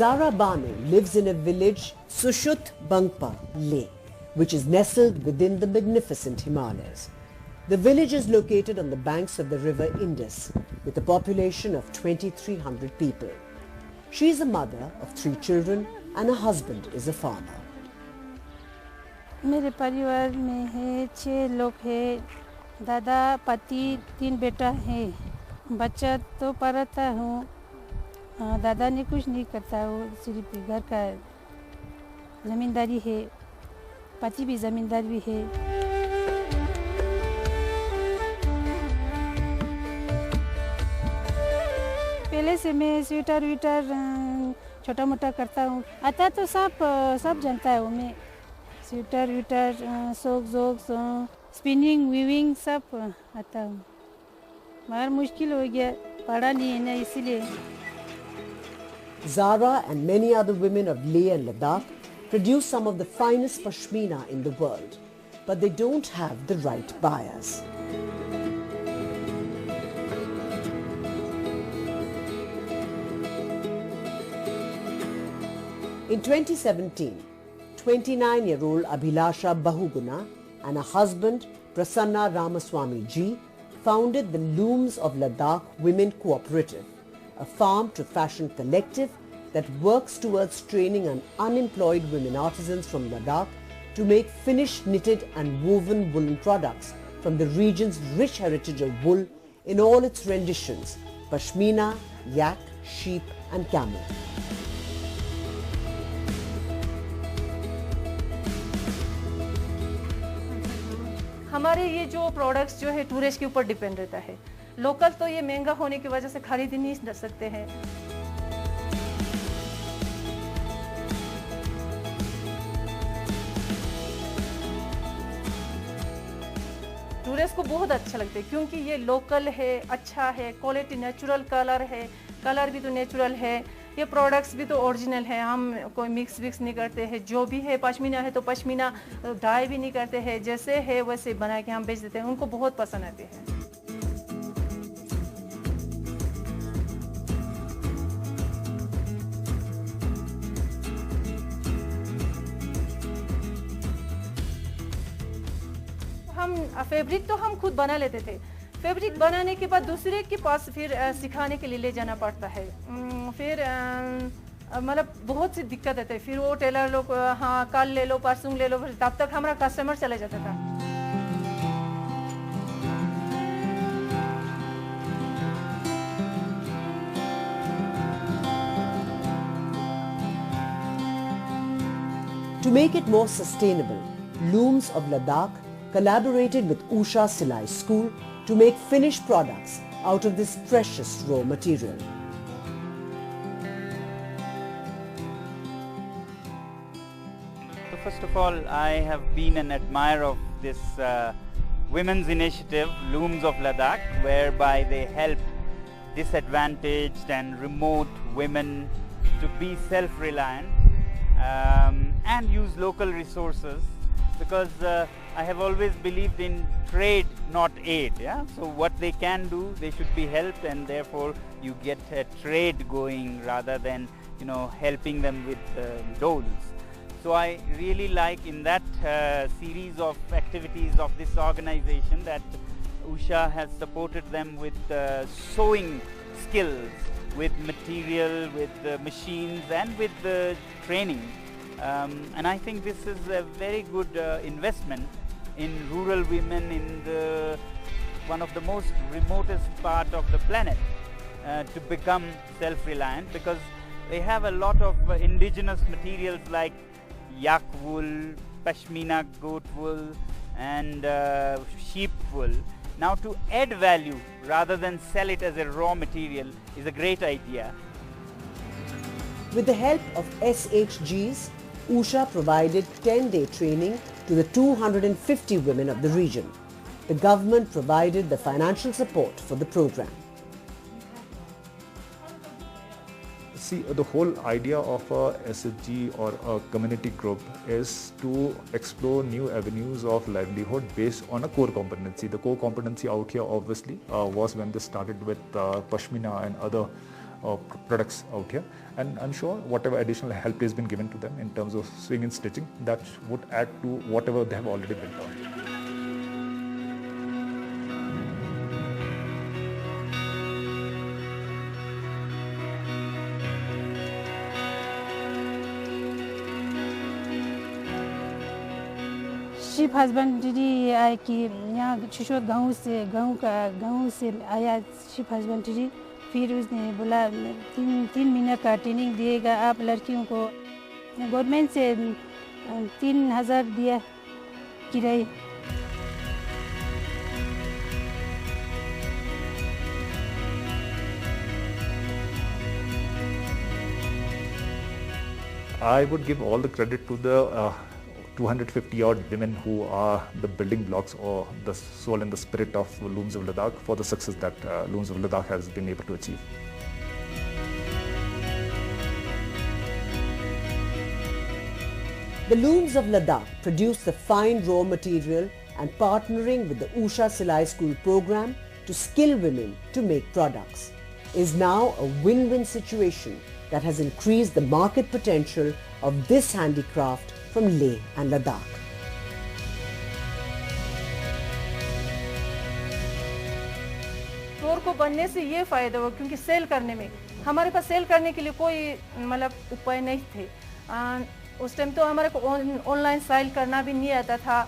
Zara Banu lives in a village, Sushut Bangpa Le, which is nestled within the magnificent Himalayas. The village is located on the banks of the river Indus with a population of 2,300 people. She is a mother of 3 children and her husband is a farmer. मेरे परिवार में है 6 लोग हैं, दादा पति 3 बेटा है, बच्चा तो पढ़ता हूँ, दादा ने कुछ नहीं करता, वो सिर्फ घर का ज़मींदारी है, पति भी ज़मींदार भी है। पहले से मैं स्वेटर वीटर छोटा मोटा करता हूँ, आता तो सब जानता है वो, मैं स्वेटर वीटर सॉक्स स्पिनिंग वीविंग सब आता हूँ, मगर मुश्किल हो गया, पढ़ा नहीं है ना इसीलिए। Zara and many other women of Leh and Ladakh produce some of the finest pashmina in the world, but they don't have the right buyers. In 2017, 29-year-old Abhilasha Bahuguna and her husband Prasanna Ramaswamy Ji founded the Looms of Ladakh Women Cooperative, a farm-to-fashion collective that works towards training unemployed women artisans from Ladakh to make finished knitted and woven woolen products from the region's rich heritage of wool in all its renditions: pashmina, yak, sheep and camel. हमारे ये जो products जो है tourist के ऊपर depend रहता है, local तो ये महंगा होने की वजह से खरीद नहीं सकते हैं। टूरिस्ट को बहुत अच्छा लगता है क्योंकि ये लोकल है, अच्छा है, क्वालिटी नेचुरल कलर है, कलर भी तो नेचुरल है, ये प्रोडक्ट्स भी तो ओरिजिनल है, हम कोई मिक्स नहीं करते हैं, जो भी है पश्मीना है तो पश्मीना डाई भी नहीं करते हैं, जैसे है वैसे बना के हम बेच देते हैं, उनको बहुत पसंद आते हैं। हम फैब्रिक तो हम खुद बना लेते थे, फैब्रिक बनाने के बाद दूसरे के पास फिर सिखाने के लिए ले जाना पड़ता है, फिर मतलब बहुत सी दिक्कत आती है, फिर वो टेलर लोग हाँ कल ले लो परसों ले लो, तब तक हमारा कस्टमर चले जाता था। To make it more sustainable, Looms of Ladakh collaborated with Usha Silai School to make finished products out of this precious raw material. So first of all, I have been an admirer of this women's initiative, Looms of Ladakh, whereby they help disadvantaged and remote women to be self-reliant and use local resources, because I have always believed in trade, not aid. Yeah? So what they can do, they should be helped, and therefore you get a trade going rather than helping them with doles. So I really like in that series of activities of this organization that Usha has supported them with sewing skills, with material, with machines and with training. And I think this is a very good investment in rural women in one of the most remotest part of the planet to become self-reliant, because they have a lot of indigenous materials like yak wool, pashmina goat wool and sheep wool. Now to add value rather than sell it as a raw material is a great idea. With the help of SHGs, Usha provided 10-day training to the 250 women of the region. The government provided the financial support for the program. See, the whole idea of a SHG or a community group is to explore new avenues of livelihood based on a core competency. The core competency out here obviously was when they started with Pashmina and other products out here, and I'm sure whatever additional help has been given to them in terms of sewing and stitching, that would add to whatever they have already built on. Ship husbandry आए कि यहाँ seashore गांव से आया ship husbandry. फिर उसने बोला 3 महीने का ट्रेनिंग दिएगा आप लड़कियों को। गवर्नमेंट से 3,000 दिया किराए। I would give all the credit to the 250 odd women who are the building blocks or the soul and the spirit of Looms of Ladakh for the success that Looms of Ladakh has been able to achieve. The Looms of Ladakh produce the fine raw material and partnering with the Usha Silai School program to skill women to make products is now a win-win situation that has increased the market potential of this handicraft from Leh and Ladakh. Store को बनने से ये फ़ायदा हुआ क्योंकि cell करने में हमारे पास सेल करने के लिए कोई मतलब उपाय नहीं थे। उस टाइम तो हमारे को ऑनलाइन सेल करना भी नहीं आता था।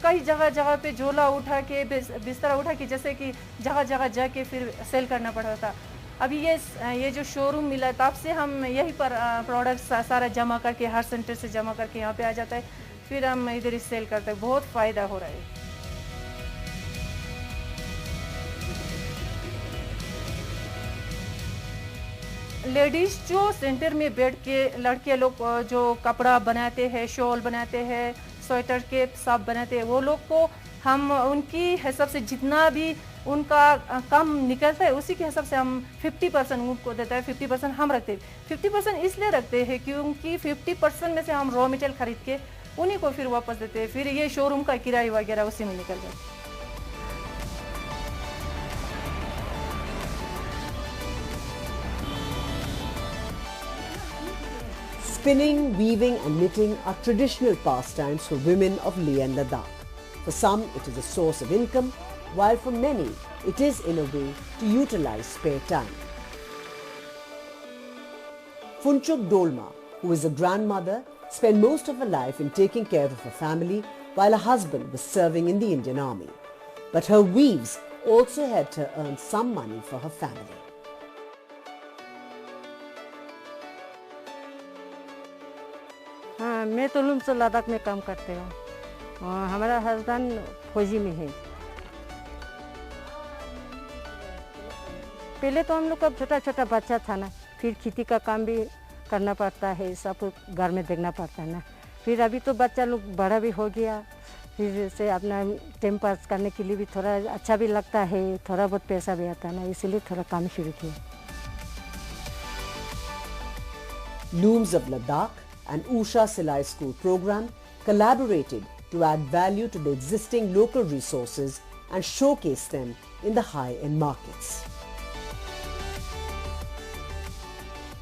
कई जगह पे झोला उठा के बिस्तर उठा के जैसे कि जगह जाके फिर सेल करना पड़ता था। अभी ये जो शोरूम मिला तब से हम यही पर प्रोडक्ट्स सारा जमा करके हर सेंटर से जमा करके यहाँ पे आ जाता है, फिर हम इधर ही सेल करते हैं। बहुत फ़ायदा हो रहा है। लेडीज़ जो सेंटर में बैठ के लड़के लोग जो कपड़ा बनाते हैं, शॉल बनाते हैं, स्वेटर के सब बनाते हैं, वो लोग को हम उनकी हिसाब से जितना भी उनका कम निकलता है उसी के हिसाब से हम 50% उनको देता है, 50% हम रखते हैं। 50% इसलिए रखते हैं क्योंकि 50% में से हम रॉ मटेरियल खरीद के उन्हीं को फिर वापस देते हैं। फिर ये शोरूम का किराया वगैरह उसी में निकल जाता है। Spinning, weaving and knitting are traditional pastimes for women of Leh and Ladakh. For some, it is a source of income, while for many, it is in a way to utilize spare time. Phunchuk Dolma, who is a grandmother, spent most of her life in taking care of her family while her husband was serving in the Indian Army. But her weaves also helped her earn some money for her family. हाँ, मैं तो looms Ladakh में काम करते हूँ। हमारा husband फौजी में है। पहले तो हम लोग का छोटा छोटा बच्चा था ना, फिर खेती का काम भी करना पड़ता है, सब घर में देखना पड़ता है ना। फिर अभी तो बच्चा लोग बड़ा भी हो गया, फिर से अपना टाइम पास करने के लिए भी थोड़ा अच्छा भी लगता है, थोड़ा बहुत पैसा भी आता है ना, इसलिए थोड़ा काम शुरू किया। Looms of Ladakh and Usha Silai School program collaborated to add value to the existing local resources and showcase them in the high-end markets.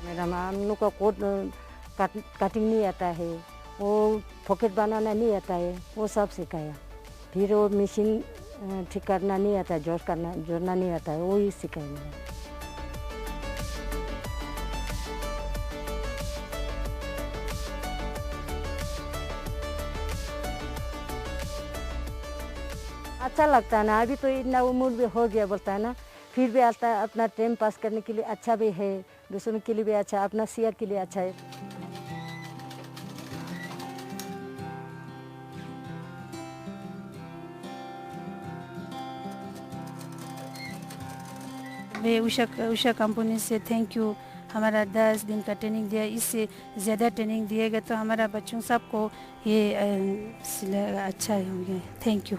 Madam हम लोग का कोट कटिंग नहीं आता है, वो पॉकेट बनाना नहीं आता है, वो सब सिखाया। फिर वो मशीन ठीक करना नहीं आता, जोड़ना नहीं आता है, वो ही सिखाया मैंने। अच्छा लगता है ना, अभी तो इतना उम्र भी हो गया बोलता है ना, फिर भी आता है अपना टाइम पास करने के लिए अच्छा भी है, दूसरों के लिए भी अच्छा, अपना सेहत के लिए अच्छा है। मैं उषा कंपनी से थैंक यू। हमारा 10 दिन का ट्रेनिंग दिया, इससे ज़्यादा ट्रेनिंग दिएगा तो हमारा बच्चों सबको ये अच्छा होंगे। Thank you.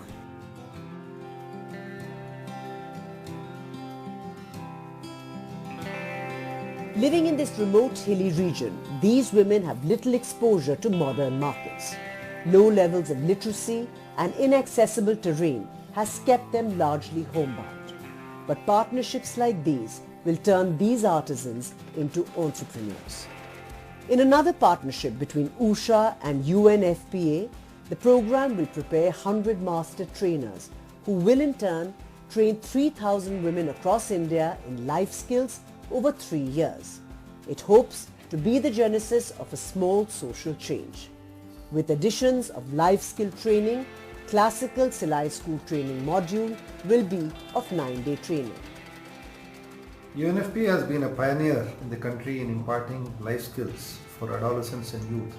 Living in this remote hilly region, these women have little exposure to modern markets. Low levels of literacy and inaccessible terrain has kept them largely homebound. But partnerships like these will turn these artisans into entrepreneurs. In another partnership between Usha and UNFPA, the program will prepare 100 master trainers who will in turn train 3,000 women across India in life skills over 3 years. It hopes to be the genesis of a small social change. With additions of life skill training, classical Silai School training module will be of 9-day training. UNFPA has been a pioneer in the country in imparting life skills for adolescents and youth.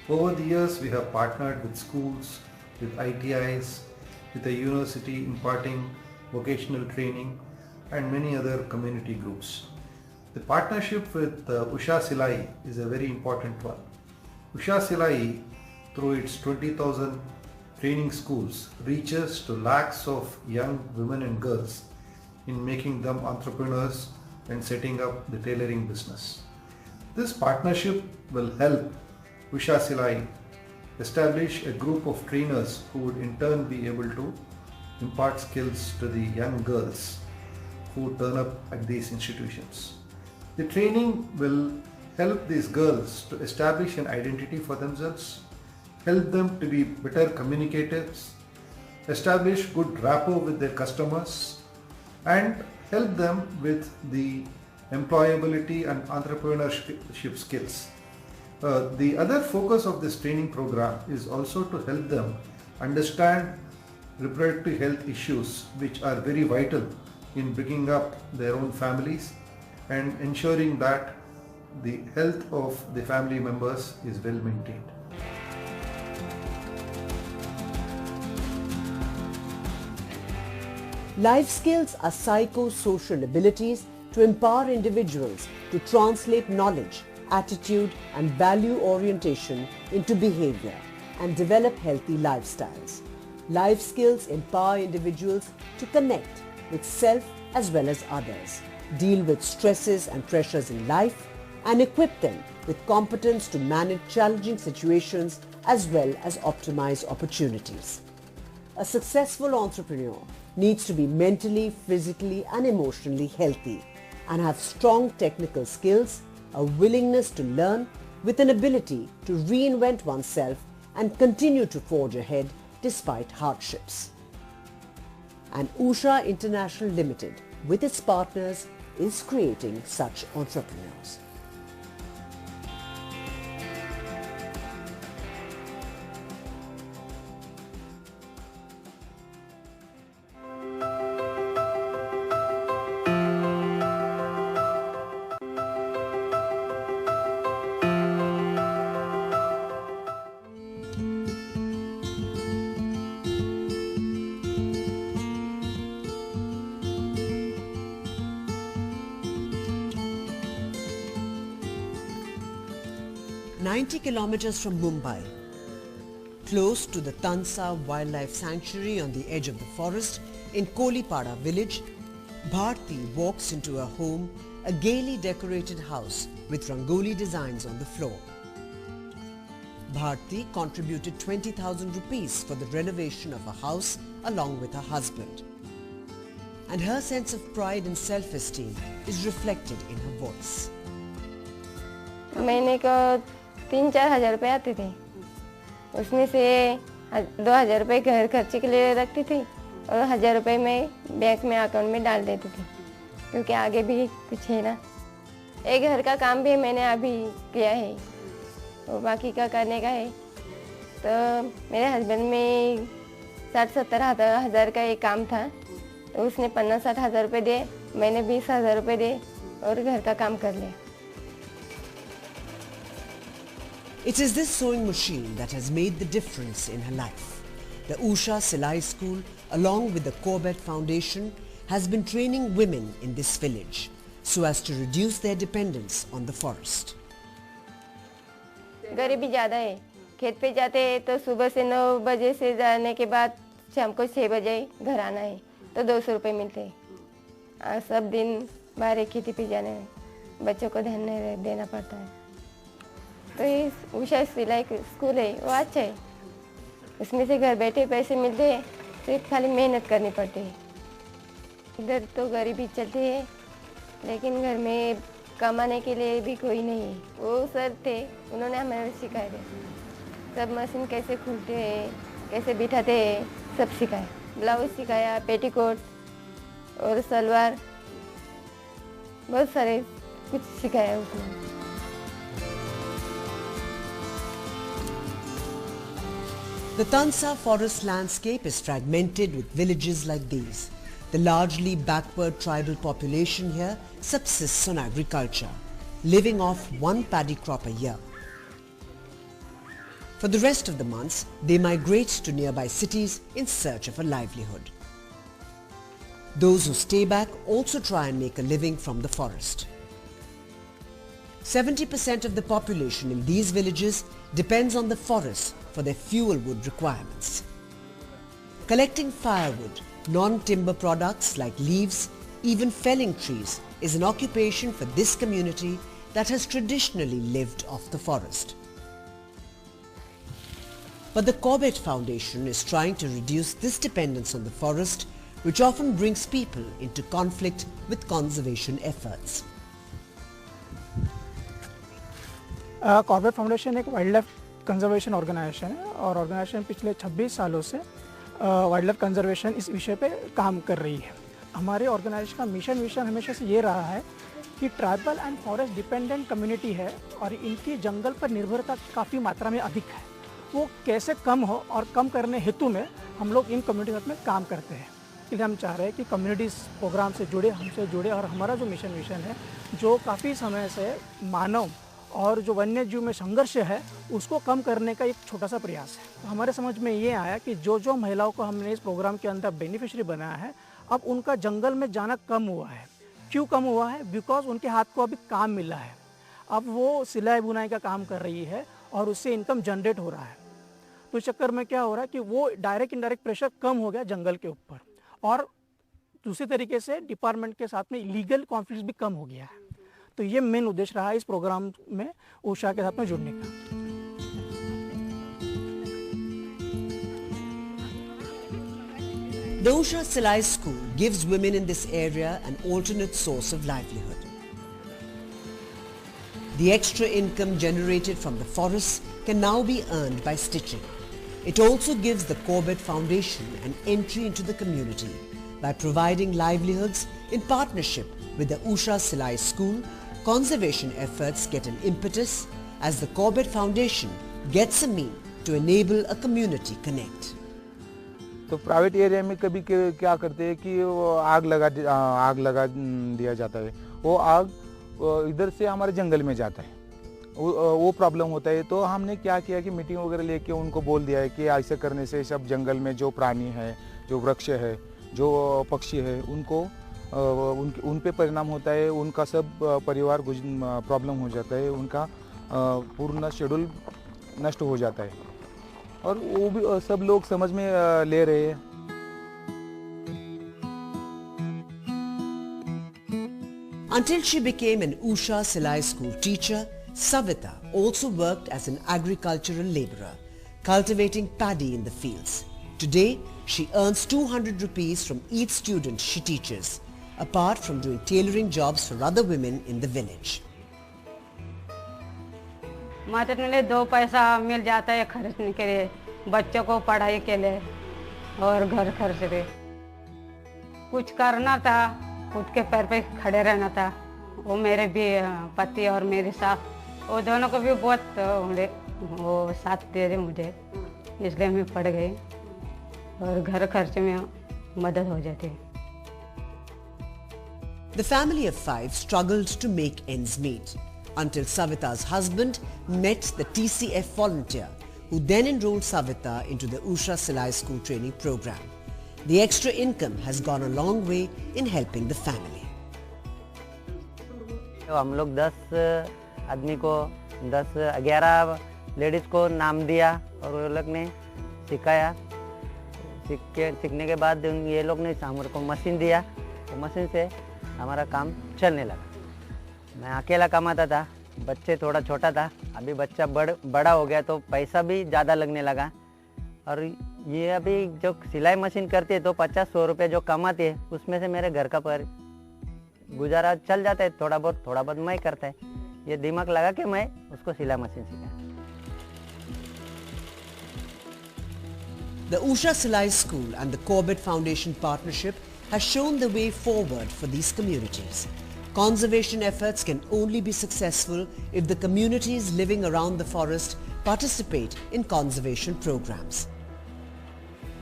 Over the years, we have partnered with schools, with ITIs, with a university imparting vocational training and many other community groups. The partnership with Usha Silai is a very important one. Usha Silai, through its 20,000 training schools, reaches to lakhs of young women and girls in making them entrepreneurs and setting up the tailoring business. This partnership will help Usha Silai establish a group of trainers who would in turn be able to impart skills to the young girls who turn up at these institutions. The training will help these girls to establish an identity for themselves, help them to be better communicators, establish good rapport with their customers, and help them with the employability and entrepreneurship skills. The other focus of this training program is also to help them understand reproductive health issues, which are very vital in bringing up their own families and ensuring that the health of the family members is well maintained. Life skills are psycho-social abilities to empower individuals to translate knowledge, attitude and value orientation into behavior and develop healthy lifestyles. Life skills empower individuals to connect with self as well as others, deal with stresses and pressures in life, and equip them with competence to manage challenging situations as well as optimize opportunities. A successful entrepreneur needs to be mentally, physically and emotionally healthy and have strong technical skills, a willingness to learn with an ability to reinvent oneself and continue to forge ahead despite hardships. And Usha International Limited, with its partners, is creating such entrepreneurs. "90 kilometers from Mumbai, close to the Tansa Wildlife Sanctuary on the edge of the forest in Kolipada village, Bharti walks into a home, a gaily decorated house with rangoli designs on the floor. Bharti contributed 20,000 rupees for the renovation of a house along with her husband. And her sense of pride and self-esteem is reflected in her voice. महीने को 3-4 हज़ार रुपये आते थे, उसमें से 2,000 रुपये घर खर्चे के लिए रखती थी और 1,000 रुपये मैं बैंक में अकाउंट में डाल देती थी, क्योंकि आगे भी कुछ है ना। एक घर का काम भी मैंने अभी किया है और बाकी का करने का है। तो मेरे हस्बैंड में 60-70 हज़ार का एक काम था, तो उसने 50-60 हज़ार रुपये दिए, मैंने 20,000 रुपये दिए और घर का काम कर लिया। It is this sewing machine that has made the difference in her life. The Usha Silai School, along with the Corbett Foundation, has been training women in this village so as to reduce their dependence on the forest. गरीबी ज़्यादा है, खेत पे जाते हैं तो सुबह से 9 बजे से जाने के बाद शाम को 6 बजे घर आना है, तो 200 रुपये मिलते हैं। सब दिन बाहर खेती पे जाने में बच्चों को ध्यान देना पड़ता है। तो ये उषा सिलाई स्कूल है, वो अच्छा है, उसमें से घर बैठे पैसे मिलते हैं, सिर्फ खाली मेहनत करनी पड़ती है। इधर तो गरीबी चलती है, लेकिन घर में कमाने के लिए भी कोई नहीं है। वो सर थे, उन्होंने हमें सिखाया थे सब मशीन कैसे खुलते हैं, कैसे बिठाते हैं, सब सिखाया। ब्लाउज सिखाया, पेटीकोट और सलवार, बहुत सारे कुछ सिखाया उसने। The Tansa forest landscape is fragmented with villages like these. The largely backward tribal population here subsists on agriculture, living off one paddy crop a year. For the rest of the months, they migrate to nearby cities in search of a livelihood. Those who stay back also try and make a living from the forest. 70% of the population in these villages depends on the forest for their fuel wood requirements. Collecting firewood, non-timber products like leaves, even felling trees is an occupation for this community that has traditionally lived off the forest. But the Corbett Foundation is trying to reduce this dependence on the forest, which often brings people into conflict with conservation efforts. Corbett foundation एक wild life conservation organisation है और organisation पिछले 26 सालों से wild life conservation इस विषय पे काम कर रही है। हमारे ऑर्गेनाइजेशन का मिशन हमेशा से ये रहा है कि tribal and forest dependent community है और इनकी जंगल पर निर्भरता काफ़ी मात्रा में अधिक है, वो कैसे कम हो और कम करने हेतु में हम लोग इन कम्युनिटी के साथ में काम करते हैं। इसलिए हम चाह रहे हैं कि कम्युनिटीज़ प्रोग्राम से जुड़े, हमसे जुड़े और हमारा जो मिशन है जो काफ़ी समय से मानव और जो वन्य जीव में संघर्ष है उसको कम करने का एक छोटा सा प्रयास है। तो हमारे समझ में ये आया कि जो महिलाओं को हमने इस प्रोग्राम के अंदर बेनिफिशियरी बनाया है, अब उनका जंगल में जाना कम हुआ है। क्यों कम हुआ है? बिकॉज उनके हाथ को अभी काम मिला है, अब वो सिलाई बुनाई का काम कर रही है और उससे इनकम जनरेट हो रहा है। तो इस चक्कर में क्या हो रहा है कि वो डायरेक्ट इनडायरेक्ट प्रेशर कम हो गया जंगल के ऊपर, और दूसरी तरीके से डिपार्टमेंट के साथ में लीगल कॉन्फ्लिक्ट भी कम हो गया है। तो ये मेन उद्देश्य रहा है इस प्रोग्राम में उषा के साथ में जुड़ने का। The Usha Silai School gives women in this area an alternate source of livelihood. The extra income generated from the forests can now be earned by stitching. It also gives the Corbett Foundation an entry into the community by providing livelihoods in partnership with the Usha Silai School. Conservation efforts get an impetus as the Corbett Foundation gets a mean to enable a community connect. तो private area में कभी क्या करते हैं कि वो आग लगा दिया जाता है, वो आग इधर से हमारे जंगल में जाता है, वो प्रॉब्लम होता है। तो हमने क्या किया कि मीटिंग वगैरह लेके उनको बोल दिया है कि ऐसे करने से सब जंगल में जो प्राणी है, जो वृक्ष है, जो पक्षी है, उनको उन पे परिणाम होता है, उनका सब परिवार प्रॉब्लम हो जाता है, उनका पूर्ण शेड्यूल नष्ट हो जाता है, और वो भी सब लोग समझ में ले रहे हैं। Until she became an Usha Silai School teacher, Savita also worked as an agricultural laborer, cultivating paddy in the fields. Today, she earns 200 rupees from each student she teaches, apart from doing tailoring jobs for other women in the village. मात्र लिए 2 पैसा मिल जाता है खर्चने के लिए, बच्चों को पढ़ाई के लिए और घर खर्च पे। कुछ करना था, खुद के पैर पे खड़े रहना था। वो मेरे भी पति और मेरी सास, वो दोनों को भी बहुत वो साथ दे रहे मुझे, इसलिए मैं पढ़ गई और घर खर्च में मदद हो जाती है। The family of 5 struggled to make ends meet until Savita's husband met the TCF volunteer who then enrolled Savita into the Usha Silai School training program. The extra income has gone a long way in helping the family. हम लोग 10 आदमी को 11 ladies को नाम दिया और वो लोग ने सिखाया। सीखने के बाद ये लोग ने हमारे को मशीन दिया, तो मशीन से हमारा काम चलने लगा। मैं अकेला कमाता था, बच्चे थोड़ा छोटा था, अभी बच्चा बड़ा हो गया तो पैसा भी ज़्यादा लगने लगा। और ये अभी जो सिलाई मशीन करती है तो 50-100 रुपये जो कमाती है उसमें से मेरे घर का गुजारा चल जाता है, थोड़ा बहुत मैं करता है। ये दिमाग लगा के मैं उसको सिलाई मशीन सिखाया। The Usha Silai School and the Corbett Foundation partnership has shown the way forward for these communities. Conservation efforts can only be successful if the communities living around the forest participate in conservation programs.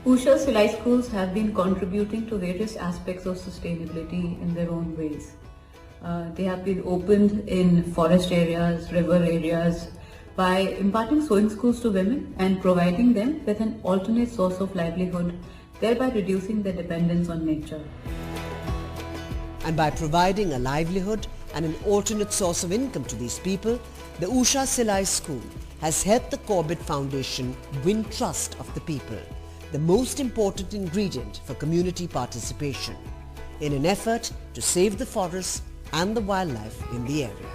Usha Silai schools have been contributing to various aspects of sustainability in their own ways. They have been opened in forest areas, river areas, by imparting sewing schools to women and providing them with an alternate source of livelihood, thereby reducing their dependence on nature. And by providing a livelihood and an alternate source of income to these people, the Usha Silai School has helped the Corbett Foundation win trust of the people, the most important ingredient for community participation, in an effort to save the forests and the wildlife in the area.